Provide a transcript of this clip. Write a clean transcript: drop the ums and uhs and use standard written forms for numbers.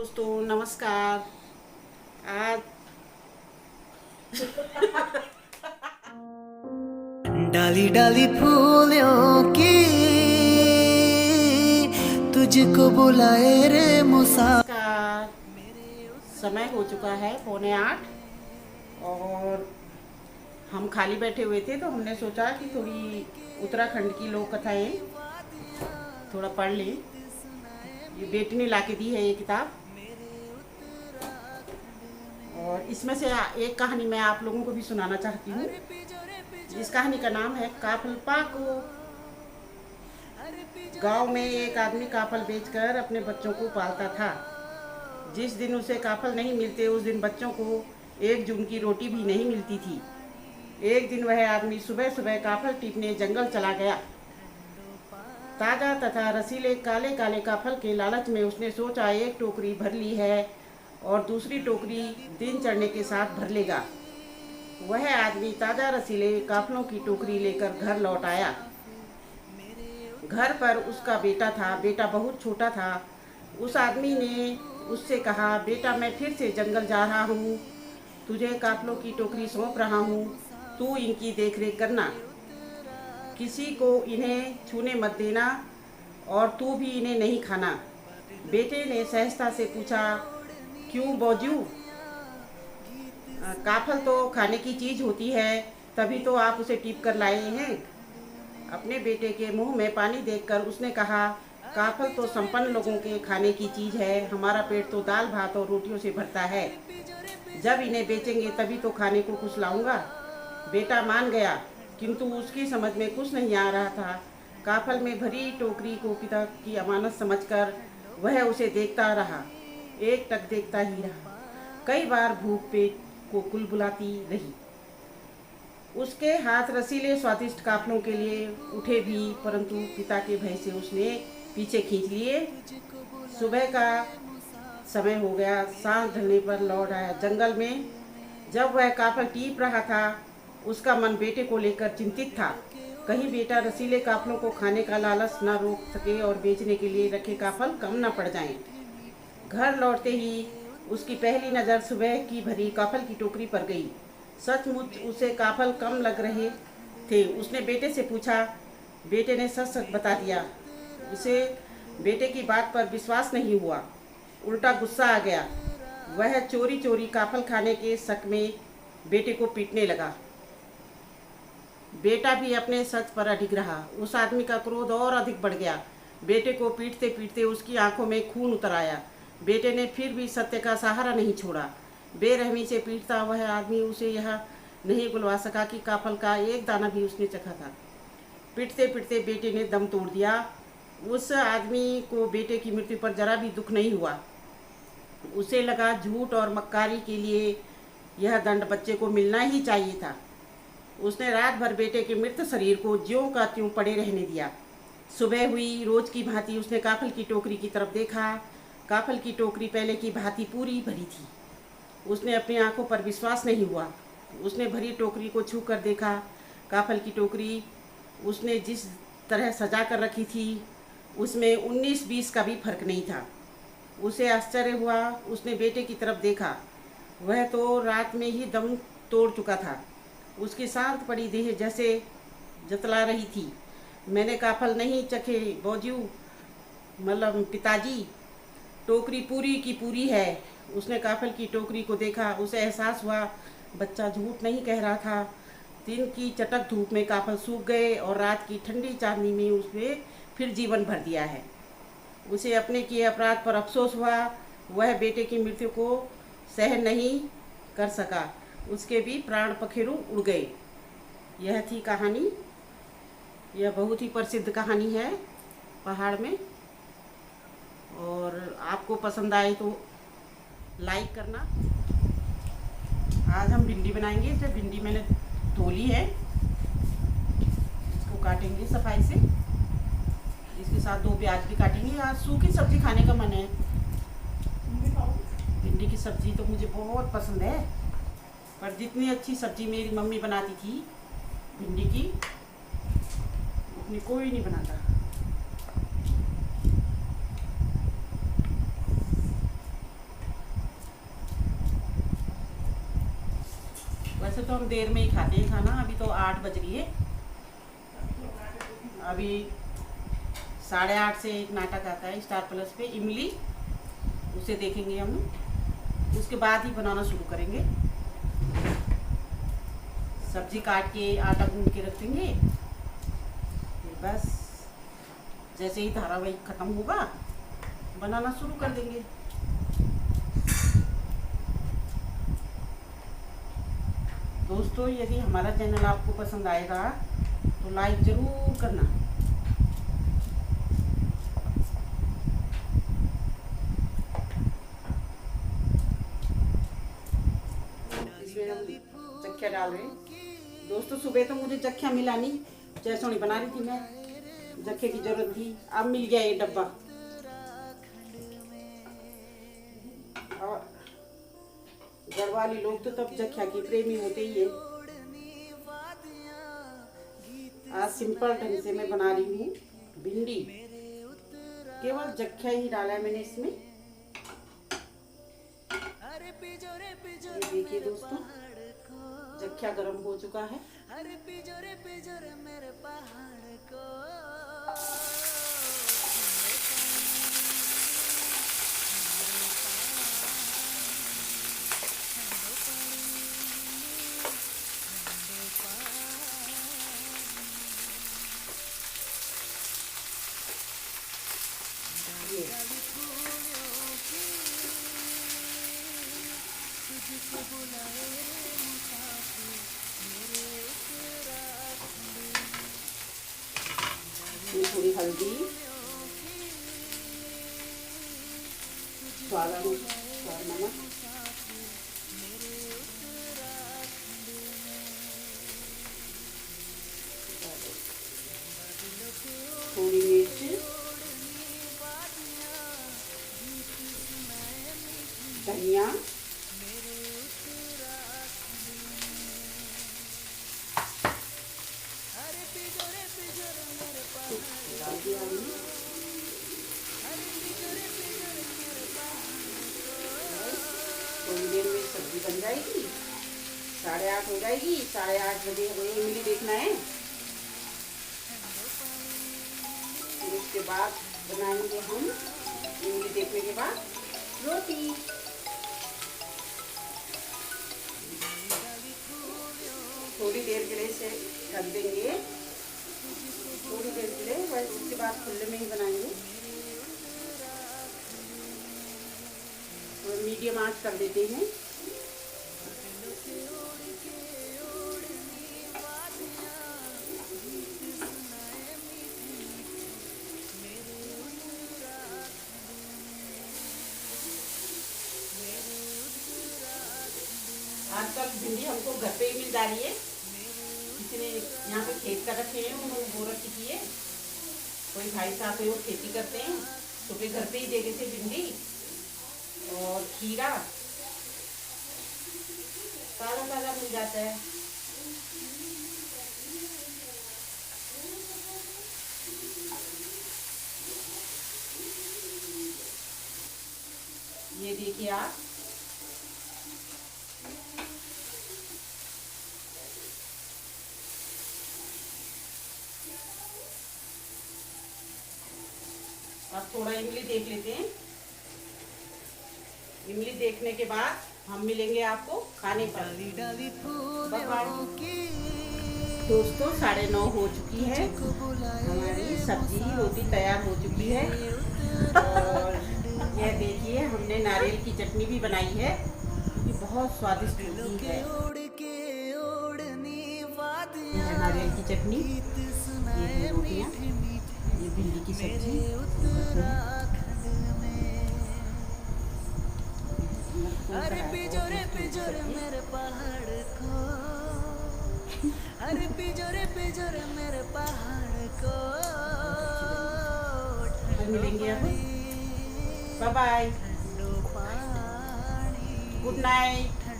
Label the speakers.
Speaker 1: दोस्तों नमस्कार। आज
Speaker 2: डाली डाली फूलों की तुझको बुलाए रे मुसा।
Speaker 1: का समय हो चुका है 7:45 और हम खाली बैठे हुए थे तो हमने सोचा कि थोड़ी उत्तराखंड की लोक कथाएं थोड़ा पढ़ लें। ये बेटी ने ला के दी है ये किताब और इसमें से एक कहानी मैं आप लोगों को भी सुनाना चाहती हूँ। इस कहानी का नाम है काफल पाको। गांव में एक आदमी काफल बेचकर अपने बच्चों को पालता था। जिस दिन उसे काफल नहीं मिलते उस दिन बच्चों को एक जून की रोटी भी नहीं मिलती थी। एक दिन वह आदमी सुबह सुबह काफल टीपने जंगल चला गया। ताजा तथा रसीले काले काले काफल के लालच में उसने सोचा एक टोकरी भर ली है और दूसरी टोकरी दिन चढ़ने के साथ भर लेगा। वह आदमी ताजा रसीले काफलों की टोकरी लेकर घर लौट आया। घर पर उसका बेटा था। बेटा बहुत छोटा था। उस आदमी ने उससे कहा, बेटा मैं फिर से जंगल जा रहा हूँ, तुझे काफलों की टोकरी सौंप रहा हूँ, तू इनकी देखरेख करना, किसी को इन्हें छूने मत देना और तू भी इन्हें नहीं खाना। बेटे ने सहजता से पूछा, क्यों बौजू? काफल तो खाने की चीज होती है, तभी तो आप उसे टीप कर लाए हैं। अपने बेटे के मुंह में पानी देखकर उसने कहा, काफल तो संपन्न लोगों के खाने की चीज है, हमारा पेट तो दाल भात और रोटियों से भरता है। जब इन्हें बेचेंगे तभी तो खाने को कुछ लाऊंगा। बेटा मान गया, किंतु उसकी समझ में कुछ नहीं आ रहा था। काफल में भरी टोकरी को पिता की अमानत समझकर वह उसे देखता रहा, एक टक देखता ही रहा। कई बार भूख पेट को कुलबुलाती रही। उसके हाथ रसीले स्वादिष्ट काफलों के लिए उठे भी, परंतु पिता के भय से उसने पीछे खींच लिए। सुबह का समय हो गया। सांझ ढलने पर लौट आया जंगल में। जब वह काफल टीप रहा था उसका मन बेटे को लेकर चिंतित था। कहीं बेटा रसीले काफलों को खाने का लालच न रोक सके और बेचने के लिए रखे काफल कम न पड़ जाएं। घर लौटते ही उसकी पहली नज़र सुबह की भरी काफल की टोकरी पर गई। सचमुच उसे काफल कम लग रहे थे। उसने बेटे से पूछा। बेटे ने सच सच बता दिया। उसे बेटे की बात पर विश्वास नहीं हुआ, उल्टा गुस्सा आ गया। वह चोरी चोरी काफल खाने के शक में बेटे को पीटने लगा। बेटा भी अपने सच पर अडिग रहा। उस आदमी का क्रोध और अधिक बढ़ गया। बेटे को पीटते पीटते उसकी आंखों में खून उतर आया। बेटे ने फिर भी सत्य का सहारा नहीं छोड़ा। बेरहमी से पीटता वह आदमी उसे यह नहीं बुलवा सका कि काफल का एक दाना भी उसने चखा था। पीटते पीटते बेटे ने दम तोड़ दिया। उस आदमी को बेटे की मृत्यु पर जरा भी दुख नहीं हुआ। उसे लगा झूठ और मक्कारी के लिए यह दंड बच्चे को मिलना ही चाहिए था। उसने रात भर बेटे के मृत शरीर को ज्यों का त्यों पड़े रहने दिया। सुबह हुई। रोज की भांति उसने काफल की टोकरी की तरफ देखा। काफल की टोकरी पहले की भांति पूरी भरी थी। उसने अपनी आंखों पर विश्वास नहीं हुआ। उसने भरी टोकरी को छू कर देखा। काफल की टोकरी उसने जिस तरह सजा कर रखी थी उसमें 19-20 का भी फर्क नहीं था। उसे आश्चर्य हुआ। उसने बेटे की तरफ देखा। वह तो रात में ही दम तोड़ चुका था। उसकी शांत पड़ी देह जैसे जतला रही थी। मैंने काफल नहीं चखे बौजू, मतलब पिताजी, टोकरी पूरी की पूरी है। उसने काफल की टोकरी को देखा। उसे एहसास हुआ बच्चा झूठ नहीं कह रहा था। दिन की चटक धूप में काफल सूख गए और रात की ठंडी चांदनी में उसने फिर जीवन भर दिया है। उसे अपने किए अपराध पर अफसोस हुआ। वह बेटे की मृत्यु को सहन नहीं कर सका। उसके भी प्राण पखेरु उड़ गए। यह थी कहानी। यह बहुत ही प्रसिद्ध कहानी है पहाड़ में। और आपको पसंद आए तो लाइक करना। आज हम भिंडी बनाएंगे। तो भिंडी मैंने धो ली है। इसको काटेंगे सफाई से। इसके साथ 2 प्याज भी काटेंगे। आज सूखी सब्जी खाने का मन है। भिंडी की सब्जी तो मुझे बहुत पसंद है, पर जितनी अच्छी सब्जी मेरी मम्मी बनाती थी भिंडी की उतनी कोई नहीं बनाता। वैसे तो हम देर में ही खाते हैं खाना। अभी तो 8 बज रही है। अभी 8:30 से एक नाटक आता है स्टार प्लस पे, इमली, उसे देखेंगे हम। उसके बाद ही बनाना शुरू करेंगे। सब्जी काट के आटा गूंद के रख देंगे। फिर बस जैसे ही धारावाहिक खत्म होगा बनाना शुरू कर देंगे। दोस्तों, यदि हमारा चैनल आपको पसंद आएगा तो लाइक ज़रूर करना। इसमें हम चक्किया डाल रहे हैं। दोस्तों, सुबह तो मुझे चक्किया मिला नहीं, चैसौनी बना रही थी मैं, जखे की जरूरत थी। अब मिल गया ये डब्बा। और गढ़वाली लोग तो तब जख्या के प्रेमी होते ही है। आज सिंपल ढंग से मैं बना रही हूँ भिंडी। केवल जख्या ही डाला है मैंने इसमें। ये देखिए दोस्तों, जख्या गरम हो चुका है। ये थोड़ी हल्दी, स्वाद अनुसार नमक, थोड़ी मिर्च, धनिया, डाल दिया हमने। थोड़ी देर में सब्जी बन जाएगी। 8:30 हो जाएगी। 8:30 बजे हमें इमली देखना है। फिर उसके बाद बनाएंगे हम इमली देखने के बाद रोटी। थोड़ी देर के लिए इसे ढक देंगे, थोड़ी देर के लिए, बस उसके बाद खुले में ही बनाएंगे। तो मीडियम आंच कर देते हैं। आजकल भिंडी हमको घर पे ही मिल जा रही है। किसी ने यहाँ पे खेत कर रखे हैं, उन्होंने बो रखी थी है। कोई भाई साहब है वो खेती करते हैं, तो वे घर पे ही दे देते भिंडी और खीरा, ताज़ा ताज़ा मिल जाता है। ये देखिए आप, अब थोड़ा इमली देख लेते हैं। इमली देखने के बाद हम मिलेंगे आपको खाने पर। दोस्तों, 9:30 हो चुकी है। हमारी सब्जी रोटी तैयार हो चुकी है। और यह देखिए, हमने नारियल की चटनी भी बनाई है। ये बहुत स्वादिष्ट होती है। यह नारियल की चटनी, ये रोटियाँ, ये भिंडी की सब्जी। अरे पिजोरे मेरे पहाड़ को, अरे पिजोरे मेरे पहाड़ को। मिलेंगे अब। Bye bye, good night.